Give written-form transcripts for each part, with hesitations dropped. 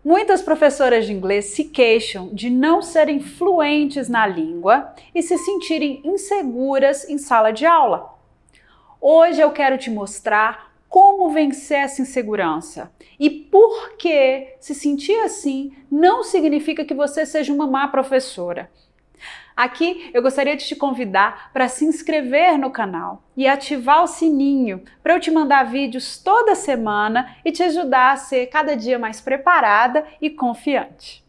Muitas professoras de inglês se queixam de não serem fluentes na língua e se sentirem inseguras em sala de aula. Hoje eu quero te mostrar como vencer essa insegurança e por que se sentir assim não significa que você seja uma má professora. Aqui eu gostaria de te convidar para se inscrever no canal e ativar o sininho para eu te mandar vídeos toda semana e te ajudar a ser cada dia mais preparada e confiante.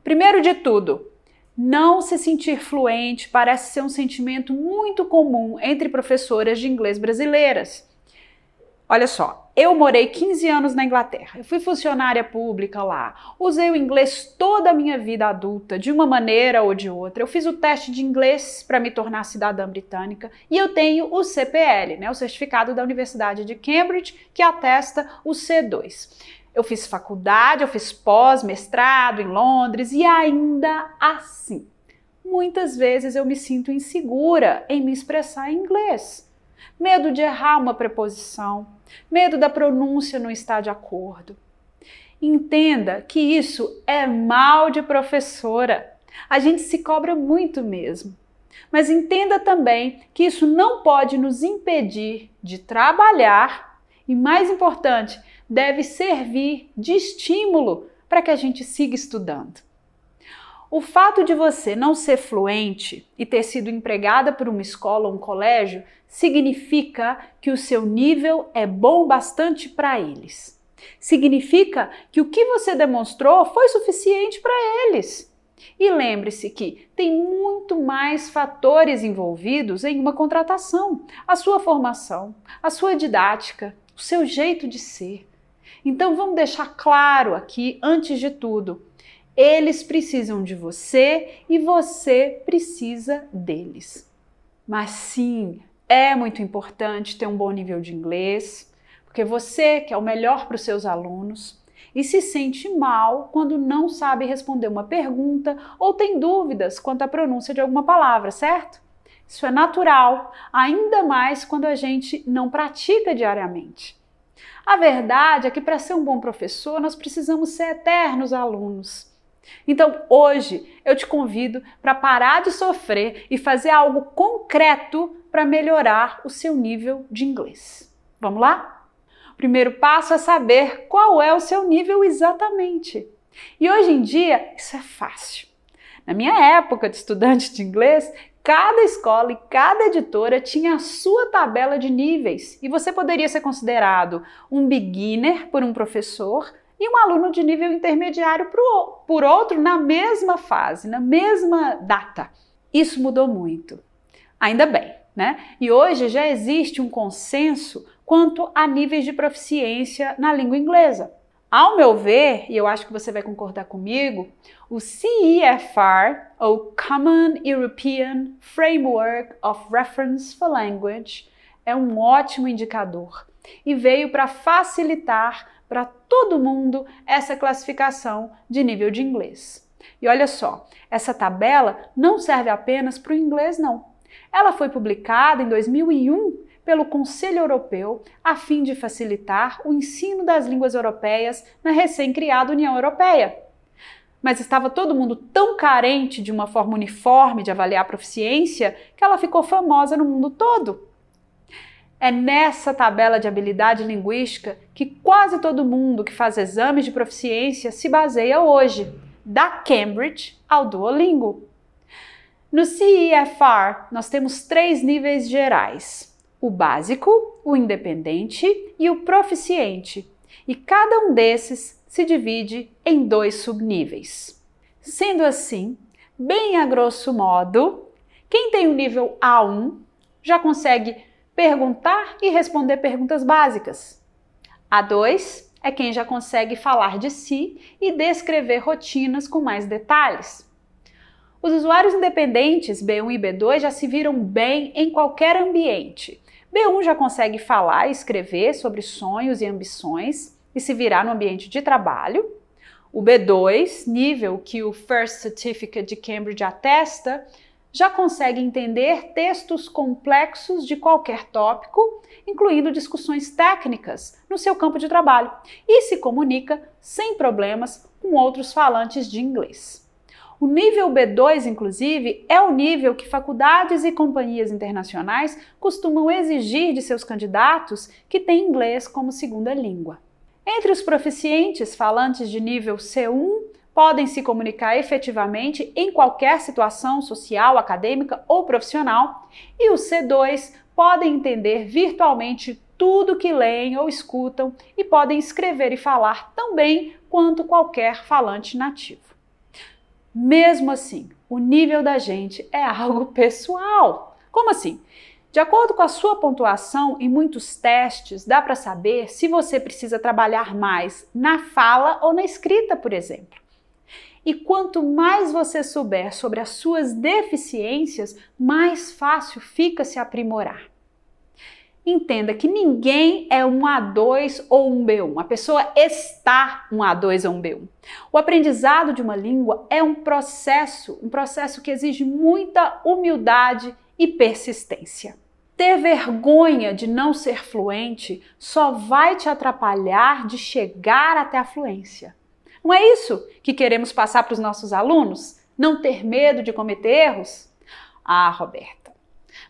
Primeiro de tudo, não se sentir fluente parece ser um sentimento muito comum entre professoras de inglês brasileiras. Olha só, eu morei 15 anos na Inglaterra, eu fui funcionária pública lá, usei o inglês toda a minha vida adulta, de uma maneira ou de outra. Eu fiz o teste de inglês para me tornar cidadã britânica e eu tenho o CPL, o certificado da Universidade de Cambridge, que atesta o C2. Eu fiz faculdade, eu fiz pós-mestrado em Londres e ainda assim, muitas vezes eu me sinto insegura em me expressar em inglês. Medo de errar uma preposição, medo da pronúncia não estar de acordo. Entenda que isso é mal de professora. A gente se cobra muito mesmo. Mas entenda também que isso não pode nos impedir de trabalhar e, mais importante, deve servir de estímulo para que a gente siga estudando. O fato de você não ser fluente e ter sido empregada por uma escola ou um colégio significa que o seu nível é bom bastante para eles. Significa que o que você demonstrou foi suficiente para eles. E lembre-se que tem muito mais fatores envolvidos em uma contratação: a sua formação, a sua didática, o seu jeito de ser. Então vamos deixar claro aqui, antes de tudo, eles precisam de você e você precisa deles. Mas sim, é muito importante ter um bom nível de inglês, porque você quer o melhor para os seus alunos e se sente mal quando não sabe responder uma pergunta ou tem dúvidas quanto à pronúncia de alguma palavra, certo? Isso é natural, ainda mais quando a gente não pratica diariamente. A verdade é que para ser um bom professor nós precisamos ser eternos alunos. Então, hoje eu te convido para parar de sofrer e fazer algo concreto para melhorar o seu nível de inglês. Vamos lá? O primeiro passo é saber qual é o seu nível exatamente. E hoje em dia, isso é fácil. Na minha época de estudante de inglês, cada escola e cada editora tinha a sua tabela de níveis e você poderia ser considerado um beginner por um professor e um aluno de nível intermediário por outro na mesma fase, na mesma data. Isso mudou muito. Ainda bem, né? E hoje já existe um consenso quanto a níveis de proficiência na língua inglesa. Ao meu ver, e eu acho que você vai concordar comigo, o CEFR, ou Common European Framework of Reference for Language, é um ótimo indicador e veio para facilitar para todo mundo essa classificação de nível de inglês. E olha só, essa tabela não serve apenas para o inglês, não. Ela foi publicada em 2001 pelo Conselho Europeu a fim de facilitar o ensino das línguas europeias na recém-criada União Europeia. Mas estava todo mundo tão carente de uma forma uniforme de avaliar a proficiência que ela ficou famosa no mundo todo. É nessa tabela de habilidade linguística que quase todo mundo que faz exames de proficiência se baseia hoje, da Cambridge ao Duolingo. No CEFR, nós temos 3 níveis gerais: o básico, o independente e o proficiente. E cada um desses se divide em 2 subníveis. Sendo assim, bem a grosso modo, quem tem o nível A1 já consegue perguntar e responder perguntas básicas. A2 é quem já consegue falar de si e descrever rotinas com mais detalhes. Os usuários independentes B1 e B2 já se viram bem em qualquer ambiente. B1 já consegue falar e escrever sobre sonhos e ambições e se virar no ambiente de trabalho. O B2, nível que o First Certificate de Cambridge atesta, já consegue entender textos complexos de qualquer tópico, incluindo discussões técnicas no seu campo de trabalho, e se comunica sem problemas com outros falantes de inglês. O nível B2, inclusive, é o nível que faculdades e companhias internacionais costumam exigir de seus candidatos que têm inglês como segunda língua. Entre os proficientes falantes de nível C1, podem se comunicar efetivamente em qualquer situação social, acadêmica ou profissional, e os C2 podem entender virtualmente tudo que leem ou escutam e podem escrever e falar tão bem quanto qualquer falante nativo. Mesmo assim, o nível da gente é algo pessoal. Como assim? De acordo com a sua pontuação em muitos testes, dá para saber se você precisa trabalhar mais na fala ou na escrita, por exemplo. E quanto mais você souber sobre as suas deficiências, mais fácil fica se aprimorar. Entenda que ninguém é um A2 ou um B1. A pessoa está um A2 ou um B1. O aprendizado de uma língua é um processo que exige muita humildade e persistência. Ter vergonha de não ser fluente só vai te atrapalhar de chegar até a fluência. Não é isso que queremos passar para os nossos alunos? Não ter medo de cometer erros? Ah, Roberta,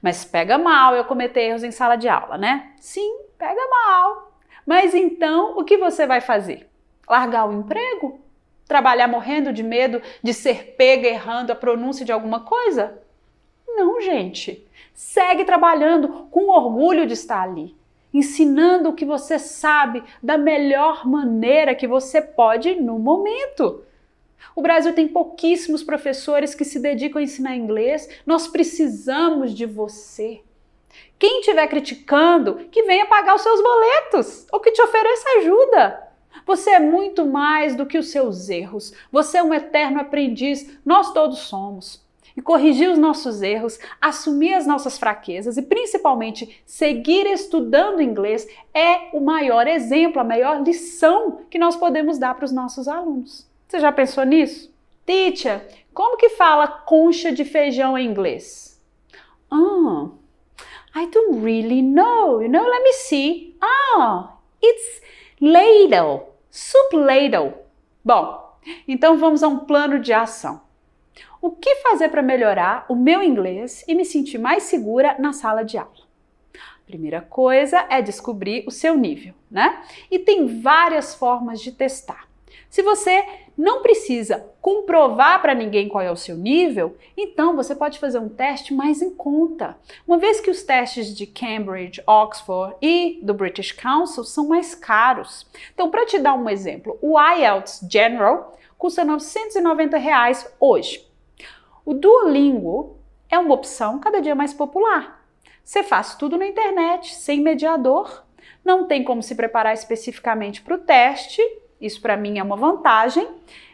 mas pega mal eu cometer erros em sala de aula, né? Sim, pega mal. Mas então, o que você vai fazer? Largar o emprego? Trabalhar morrendo de medo de ser pega errando a pronúncia de alguma coisa? Não, gente. Segue trabalhando com orgulho de estar ali, ensinando o que você sabe da melhor maneira que você pode no momento. O Brasil tem pouquíssimos professores que se dedicam a ensinar inglês. Nós precisamos de você. Quem estiver criticando, que venha pagar os seus boletos ou que te ofereça ajuda. Você é muito mais do que os seus erros. Você é um eterno aprendiz. Nós todos somos. E corrigir os nossos erros, assumir as nossas fraquezas e principalmente seguir estudando inglês é o maior exemplo, a maior lição que nós podemos dar para os nossos alunos. Você já pensou nisso? Teacher, como que fala concha de feijão em inglês? I don't really know. Let me see. It's ladle. Soup ladle. Bom, então vamos a um plano de ação. O que fazer para melhorar o meu inglês e me sentir mais segura na sala de aula? Primeira coisa é descobrir o seu nível, né? E tem várias formas de testar. Se você não precisa comprovar para ninguém qual é o seu nível, então você pode fazer um teste mais em conta. Uma vez que os testes de Cambridge, Oxford e do British Council são mais caros. Então, para te dar um exemplo, o IELTS General custa R$ 990 hoje. O Duolingo é uma opção cada dia mais popular. Você faz tudo na internet, sem mediador, não tem como se preparar especificamente para o teste, isso para mim é uma vantagem.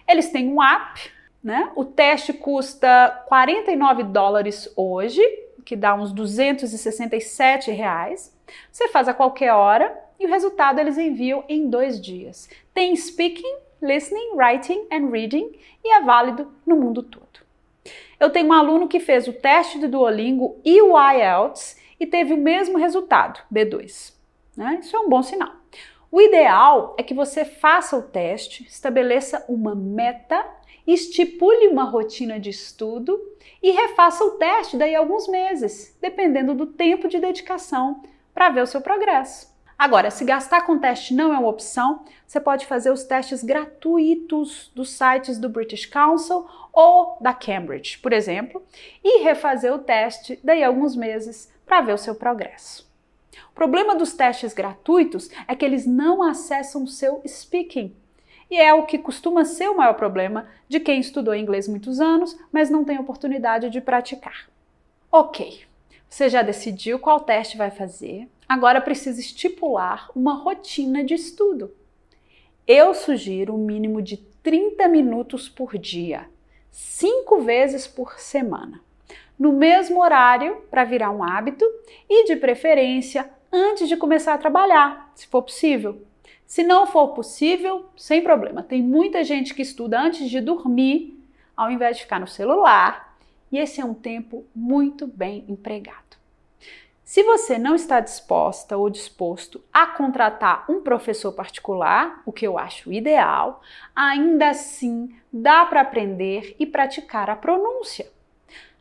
Eles têm um app, né? O teste custa $49 hoje, que dá uns R$ 267. Você faz a qualquer hora e o resultado eles enviam em 2 dias. Tem speaking, listening, writing and reading e é válido no mundo todo. Eu tenho um aluno que fez o teste do Duolingo e o IELTS e teve o mesmo resultado, B2. Né? Isso é um bom sinal. O ideal é que você faça o teste, estabeleça uma meta, estipule uma rotina de estudo e refaça o teste daí a alguns meses, dependendo do tempo de dedicação para ver o seu progresso. Agora, se gastar com teste não é uma opção, você pode fazer os testes gratuitos dos sites do British Council ou da Cambridge, por exemplo, e refazer o teste daí a alguns meses para ver o seu progresso. O problema dos testes gratuitos é que eles não acessam o seu speaking. E é o que costuma ser o maior problema de quem estudou inglês muitos anos, mas não tem oportunidade de praticar. Ok, você já decidiu qual teste vai fazer, agora precisa estipular uma rotina de estudo. Eu sugiro um mínimo de 30 minutos por dia, 5 vezes por semana, no mesmo horário para virar um hábito e, de preferência, antes de começar a trabalhar, se for possível. Se não for possível, sem problema. Tem muita gente que estuda antes de dormir, ao invés de ficar no celular, e esse é um tempo muito bem empregado. Se você não está disposta ou disposto a contratar um professor particular, o que eu acho ideal, ainda assim dá para aprender e praticar a pronúncia.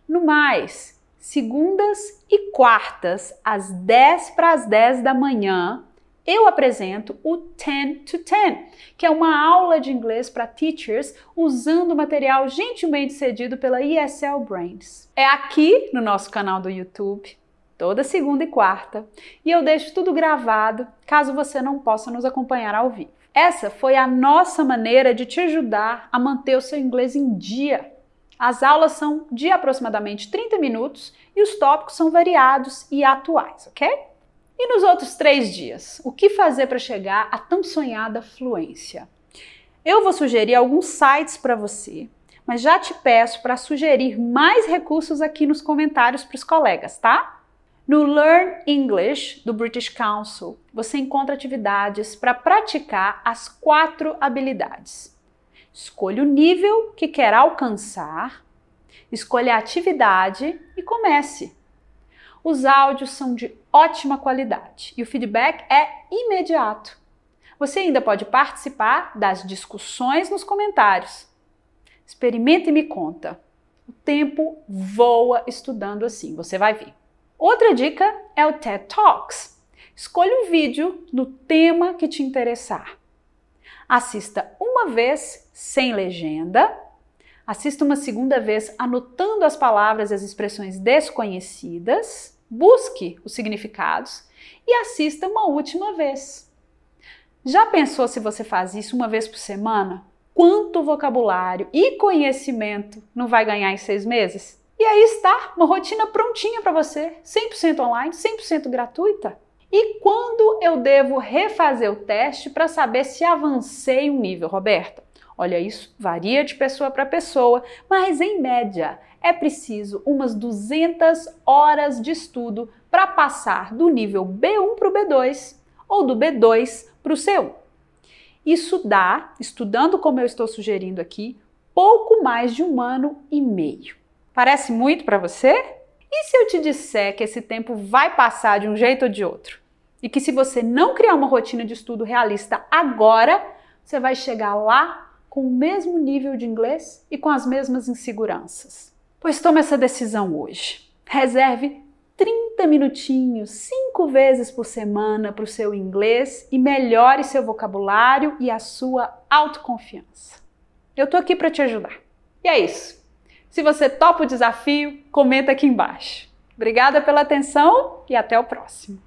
No mais, segundas e quartas, às 10 para as 10 da manhã, eu apresento o 10 to 10, que é uma aula de inglês para teachers usando o material gentilmente cedido pela ESL Brains. É aqui no nosso canal do YouTube, toda segunda e quarta, e eu deixo tudo gravado caso você não possa nos acompanhar ao vivo. Essa foi a nossa maneira de te ajudar a manter o seu inglês em dia. As aulas são de aproximadamente 30 minutos e os tópicos são variados e atuais, ok? E nos outros 3 dias, o que fazer para chegar à tão sonhada fluência? Eu vou sugerir alguns sites para você, mas já te peço para sugerir mais recursos aqui nos comentários para os colegas, tá? No Learn English, do British Council, você encontra atividades para praticar as 4 habilidades. Escolha o nível que quer alcançar, escolha a atividade e comece. Os áudios são de ótima qualidade e o feedback é imediato. Você ainda pode participar das discussões nos comentários. Experimenta e me conta. O tempo voa estudando assim, você vai ver. Outra dica é o TED Talks. Escolha um vídeo no tema que te interessar. Assista uma vez sem legenda, assista uma segunda vez anotando as palavras e as expressões desconhecidas, busque os significados e assista uma última vez. Já pensou se você faz isso uma vez por semana? Quanto vocabulário e conhecimento não vai ganhar em 6 meses? E aí está, uma rotina prontinha para você, 100% online, 100% gratuita. E quando eu devo refazer o teste para saber se avancei um nível, Roberta? Olha, isso varia de pessoa para pessoa, mas em média é preciso umas 200 horas de estudo para passar do nível B1 para o B2 ou do B2 para o C1. Isso dá, estudando como eu estou sugerindo aqui, pouco mais de 1 ano e meio. Parece muito para você? E se eu te disser que esse tempo vai passar de um jeito ou de outro? E que se você não criar uma rotina de estudo realista agora, você vai chegar lá com o mesmo nível de inglês e com as mesmas inseguranças. Pois tome essa decisão hoje. Reserve 30 minutinhos, 5 vezes por semana para o seu inglês e melhore seu vocabulário e a sua autoconfiança. Eu tô aqui para te ajudar. E é isso. Se você topa o desafio, comenta aqui embaixo. Obrigada pela atenção e até o próximo.